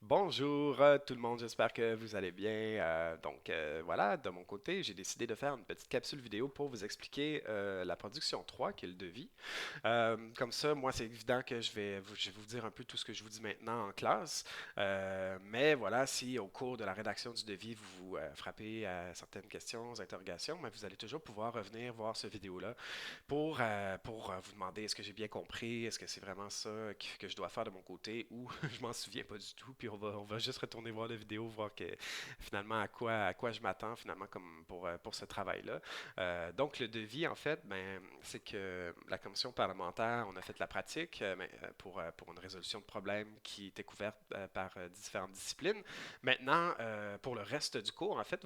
Bonjour tout le monde, j'espère que vous allez bien. Voilà, de mon côté, j'ai décidé de faire une petite capsule vidéo pour vous expliquer la production 3, qui est le devis. Comme ça, moi, c'est évident que je vais vous dire un peu tout ce que je vous dis maintenant en classe. Mais voilà, si au cours de la rédaction du devis, vous frappez à certaines questions, interrogations, mais vous allez toujours pouvoir revenir voir ce vidéo-là pour vous demander est-ce que j'ai bien compris, est-ce que c'est vraiment ça que je dois faire de mon côté ou je m'en souviens pas du tout, puis on va juste retourner voir la vidéo, voir que finalement à quoi je m'attends finalement comme pour ce travail-là. Donc le devis, en fait, ben, c'est que la commission parlementaire, on a fait la pratique pour une résolution de problème qui était couverte par différentes disciplines. Maintenant, pour le reste du cours, en fait,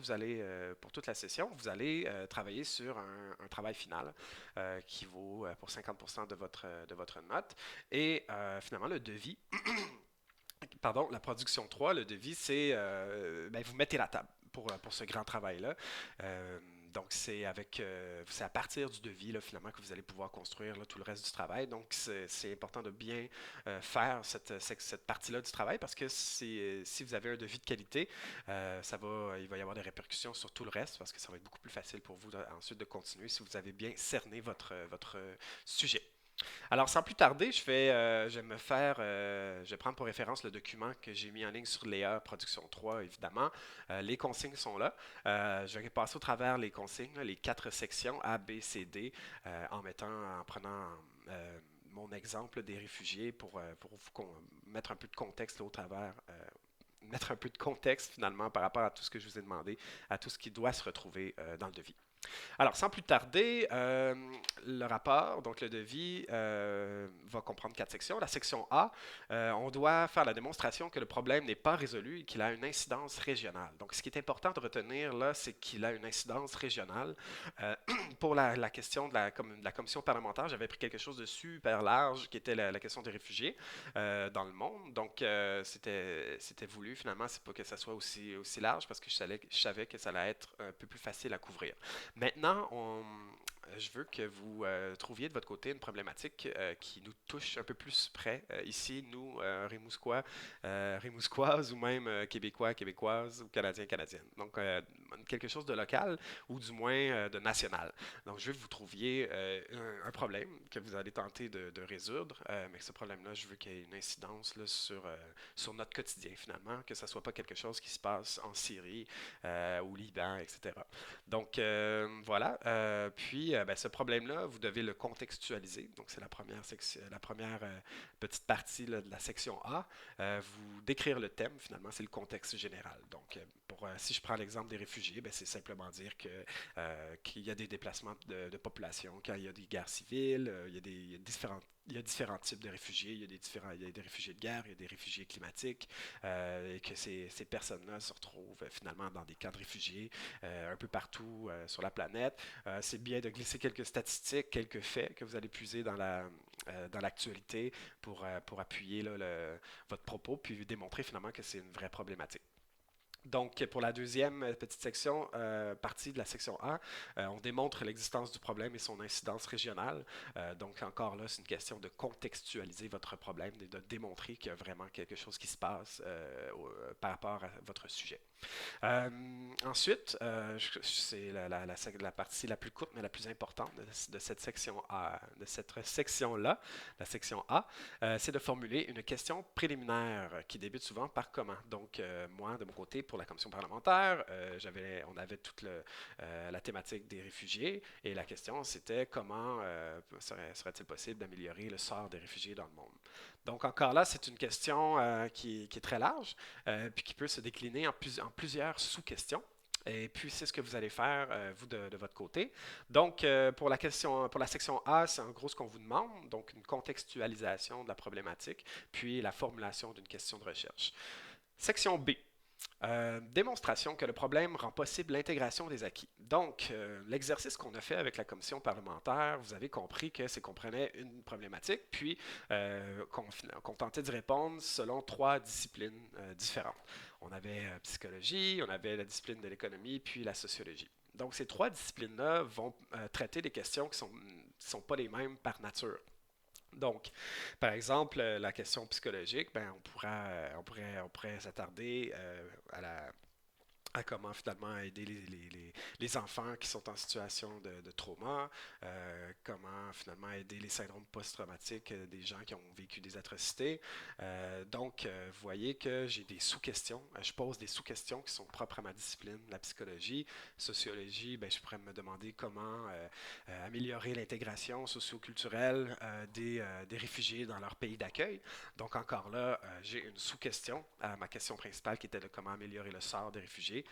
pour toute la session, vous allez travailler sur un travail final qui vaut pour 50% de votre note. Et finalement, le devis, pardon, la production 3, le devis, c'est ben, vous mettez la table pour ce grand travail-là. Euh, donc, c'est à partir du devis, là, finalement, que vous allez pouvoir construire là, tout le reste du travail. Donc, c'est important de bien faire cette partie-là du travail parce que si vous avez un devis de qualité, il va y avoir des répercussions sur tout le reste parce que ça va être beaucoup plus facile pour vous ensuite de continuer si vous avez bien cerné votre sujet. Alors, sans plus tarder, je vais je vais prendre pour référence le document que j'ai mis en ligne sur Léa Production 3, évidemment. Les consignes sont là. Je vais passer au travers les consignes, là, les quatre sections A, B, C, D, en prenant mon exemple des réfugiés pour mettre un peu de contexte là, au travers. Mettre un peu de contexte finalement par rapport à tout ce que je vous ai demandé, à tout ce qui doit se retrouver dans le devis. Alors, sans plus tarder, le rapport, donc le devis, va comprendre quatre sections. La section A, on doit faire la démonstration que le problème n'est pas résolu et qu'il a une incidence régionale. Donc, ce qui est important de retenir là, c'est qu'il a une incidence régionale. Pour la question de la commission parlementaire, j'avais pris quelque chose de super large qui était la question des réfugiés dans le monde. Donc, c'était voulu finalement, c'est pas que ça soit aussi large parce que je savais que ça allait être un peu plus facile à couvrir. Maintenant, je veux que vous trouviez de votre côté une problématique qui nous touche un peu plus près. Ici, nous, Rimousquoises ou même Québécois, Québécoises ou Canadiens, Canadiennes. Donc, quelque chose de local ou du moins de national. Donc, je veux que vous trouviez un problème que vous allez tenter de résoudre, mais que ce problème-là, je veux qu'il y ait une incidence là, sur notre quotidien finalement, que ce ne soit pas quelque chose qui se passe en Syrie, au Liban, etc. Donc voilà. Ben, ce problème-là, vous devez le contextualiser. Donc c'est la première petite partie là, de la section A. Vous décrire le thème, finalement, c'est le contexte général. Donc si je prends l'exemple des réfugiés, ben, c'est simplement dire qu'il y a des déplacements de population, qu'il y a des guerres civiles, il y a différents types de réfugiés. Il y a des réfugiés de guerre, il y a des réfugiés climatiques, et que ces personnes-là se retrouvent finalement dans des camps de réfugiés un peu partout sur la planète. C'est bien de glisser quelques statistiques, quelques faits que vous allez puiser dans l'actualité pour appuyer là, votre propos, puis démontrer finalement que c'est une vraie problématique. Donc, pour la deuxième petite section, partie de la section A, on démontre l'existence du problème et son incidence régionale. Donc, encore là, c'est une question de contextualiser votre problème et de démontrer qu'il y a vraiment quelque chose qui se passe par rapport à votre sujet. Ensuite, c'est la partie la plus courte mais la plus importante de cette section A, de cette section-là, la section A, c'est de formuler une question préliminaire qui débute souvent par comment. Donc, moi, de mon côté, pour la commission parlementaire, on avait toute la thématique des réfugiés et la question c'était comment serait-il possible d'améliorer le sort des réfugiés dans le monde. Donc, encore là, c'est une question qui est très large puis qui peut se décliner en plusieurs sous-questions. Et puis, c'est ce que vous allez faire, vous, de votre côté. Donc, pour la section A, c'est en gros ce qu'on vous demande, donc une contextualisation de la problématique, puis la formulation d'une question de recherche. Section B, démonstration que le problème rend possible l'intégration des acquis. Donc, l'exercice qu'on a fait avec la commission parlementaire, vous avez compris que c'est qu'on prenait une problématique, puis qu'on tentait d'y répondre selon trois disciplines différentes. On avait psychologie, on avait la discipline de l'économie, puis la sociologie. Donc, ces trois disciplines-là vont traiter des questions qui sont pas les mêmes par nature. Donc, par exemple, la question psychologique, ben, on pourrait s'attarder à comment finalement aider les enfants qui sont en situation de trauma, comment finalement aider les syndromes post-traumatiques des gens qui ont vécu des atrocités. Vous voyez que j'ai des sous-questions. Je pose des sous-questions qui sont propres à ma discipline, la psychologie, sociologie. Ben, je pourrais me demander comment améliorer l'intégration socio-culturelle des réfugiés dans leur pays d'accueil. Donc encore là, j'ai une sous-question à ma question principale qui était de comment améliorer le sort des réfugiés.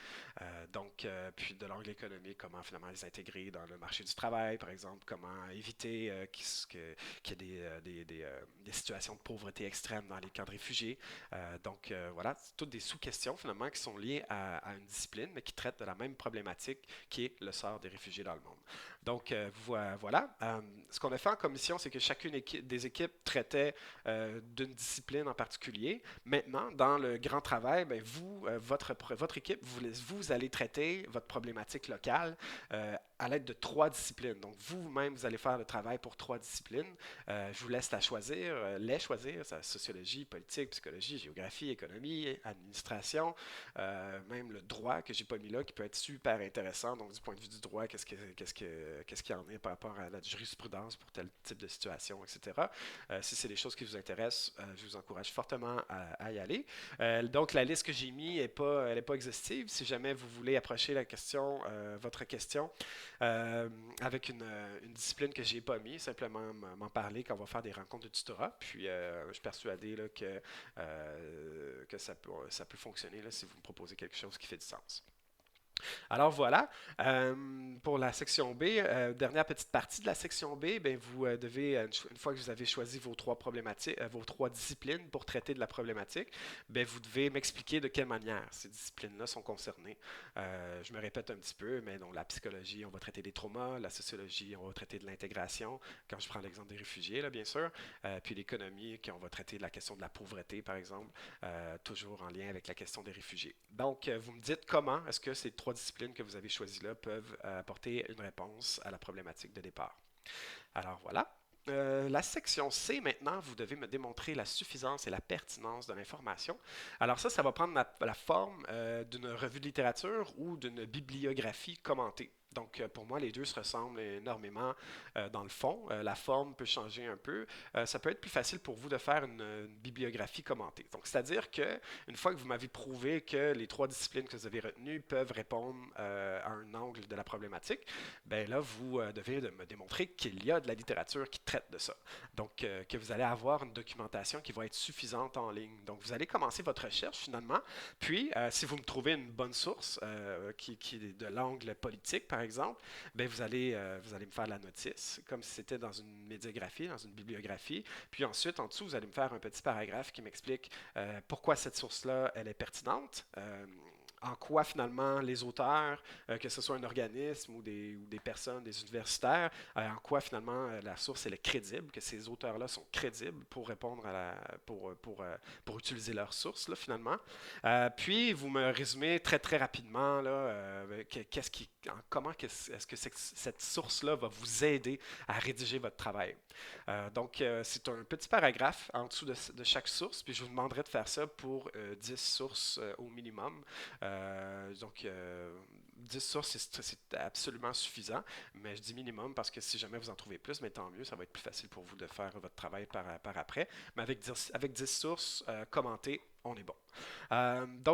Puis de l'angle économique, comment finalement les intégrer dans le marché du travail, par exemple, comment éviter qu'il y ait des situations de pauvreté extrême dans les camps de réfugiés. Voilà, c'est toutes des sous-questions finalement qui sont liées à une discipline, mais qui traitent de la même problématique qui est le sort des réfugiés dans le monde. Voilà. Ce qu'on a fait en commission, c'est que chacune des équipes traitait d'une discipline en particulier. Maintenant, dans le grand travail, ben, votre équipe, vous allez traiter votre problématique locale à l'aide de trois disciplines. Donc, vous-même, vous allez faire le travail pour trois disciplines. Je vous laisse les choisir, ça, sociologie, politique, psychologie, géographie, économie, administration, même le droit que j'ai pas mis là, qui peut être super intéressant. Donc, du point de vue du droit, qu'est-ce qu'il y en est par rapport à la jurisprudence pour tel type de situation, etc. Si c'est des choses qui vous intéressent, je vous encourage fortement à y aller. Donc, la liste que j'ai mise elle est pas exhaustive. Si jamais vous voulez approcher la question, votre question, avec une discipline que j'ai pas mis, simplement m'en parler quand on va faire des rencontres de tutorat. Puis, je suis persuadé là, que ça peut fonctionner là, si vous me proposez quelque chose qui fait du sens. Alors voilà, pour la section B, dernière petite partie de la section B, ben vous devez, une fois que vous avez choisi vos trois problématiques, vos trois disciplines pour traiter de la problématique, ben vous devez m'expliquer de quelle manière ces disciplines-là sont concernées. Je me répète un petit peu, mais donc la psychologie, on va traiter des traumas, la sociologie, on va traiter de l'intégration, quand je prends l'exemple des réfugiés, là, bien sûr, puis l'économie, on va traiter de la question de la pauvreté, par exemple, toujours en lien avec la question des réfugiés. Donc, vous me dites comment est-ce que ces trois disciplines que vous avez choisies là peuvent apporter une réponse à la problématique de départ. Alors voilà. La section C, maintenant, vous devez me démontrer la suffisance et la pertinence de l'information. Alors ça va prendre la forme d'une revue de littérature ou d'une bibliographie commentée. Donc, pour moi, les deux se ressemblent énormément dans le fond. La forme peut changer un peu. Ça peut être plus facile pour vous de faire une bibliographie commentée. Donc, c'est-à-dire que une fois que vous m'avez prouvé que les trois disciplines que vous avez retenues peuvent répondre à un angle de la problématique, ben là, vous devez me démontrer qu'il y a de la littérature qui traite de ça. Donc, que vous allez avoir une documentation qui va être suffisante en ligne. Donc, vous allez commencer votre recherche finalement. Puis, si vous me trouvez une bonne source qui est de l'angle politique, par exemple, ben vous allez me faire la notice, comme si c'était dans une médiographie, dans une bibliographie. Puis ensuite, en dessous, vous allez me faire un petit paragraphe qui m'explique pourquoi cette source-là, elle est pertinente. En quoi finalement les auteurs, que ce soit un organisme ou des personnes, des universitaires, en quoi finalement la source elle est crédible, que ces auteurs-là sont crédibles pour répondre pour utiliser leur source là, finalement. Puis vous me résumez très très rapidement là, comment est-ce que cette source-là va vous aider à rédiger votre travail. C'est un petit paragraphe en dessous de chaque source, puis je vous demanderai de faire ça pour 10 sources au minimum. 10 sources, c'est absolument suffisant, mais je dis minimum parce que si jamais vous en trouvez plus, mais tant mieux, ça va être plus facile pour vous de faire votre travail par après. Mais avec 10 sources commentées, on est bon.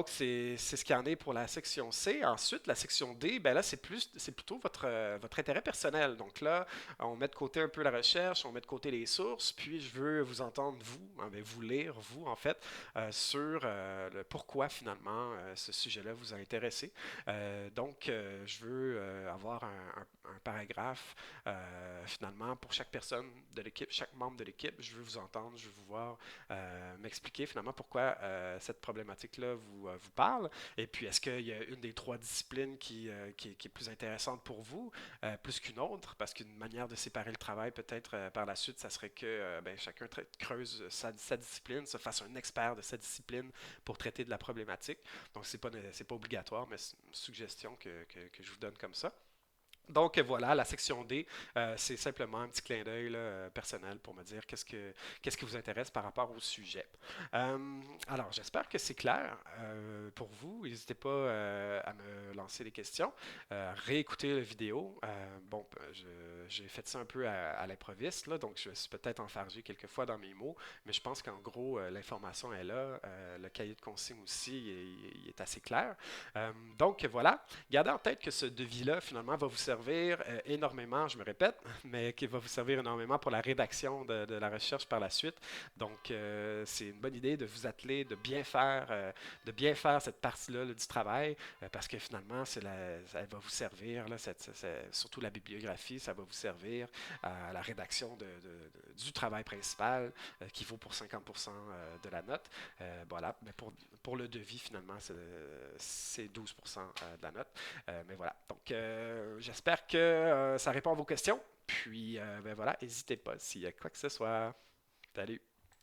C'est ce qu'il y en est pour la section C. Ensuite, la section D, ben là, c'est plutôt votre intérêt personnel. Donc là, on met de côté un peu la recherche, on met de côté les sources, puis je veux vous entendre, vous lire, vous, en fait, sur le pourquoi finalement ce sujet-là vous a intéressé. Je veux avoir un paragraphe finalement pour chaque personne de l'équipe, chaque membre de l'équipe. Je veux vous entendre, je veux vous voir m'expliquer finalement pourquoi cette problématique-là vous parle. Et puis, est-ce qu'il y a une des trois disciplines qui est plus intéressante pour vous, plus qu'une autre? Parce qu'une manière de séparer le travail, peut-être par la suite, ça serait que chacun creuse sa discipline, se fasse un expert de sa discipline pour traiter de la problématique. Donc, c'est pas obligatoire, mais c'est une suggestion que je vous donne comme ça. Donc voilà, la section D, c'est simplement un petit clin d'œil là, personnel pour me dire qu'est-ce qui vous intéresse par rapport au sujet. Alors, j'espère que c'est clair pour vous. N'hésitez pas à me lancer des questions, réécouter la vidéo. Bon, j'ai fait ça un peu à l'improviste, là, donc je me suis peut-être enfargé quelques fois dans mes mots, mais je pense qu'en gros, l'information est là. Le cahier de consignes aussi, il est assez clair. Donc voilà. Gardez en tête que ce devis-là, finalement, va vous servir énormément, je me répète, mais qui va vous servir énormément pour la rédaction de la recherche par la suite. Donc, c'est une bonne idée de vous atteler, de bien faire cette partie-là là, du travail, parce que finalement, elle va vous servir, là, surtout la bibliographie, ça va vous servir à la rédaction du travail principal, qui vaut pour 50% de la note. Voilà, mais pour le devis, finalement, c'est 12% de la note. Mais voilà. Donc, j'espère que ça répond à vos questions. Puis, ben voilà, n'hésitez pas s'il y a quoi que ce soit. Salut!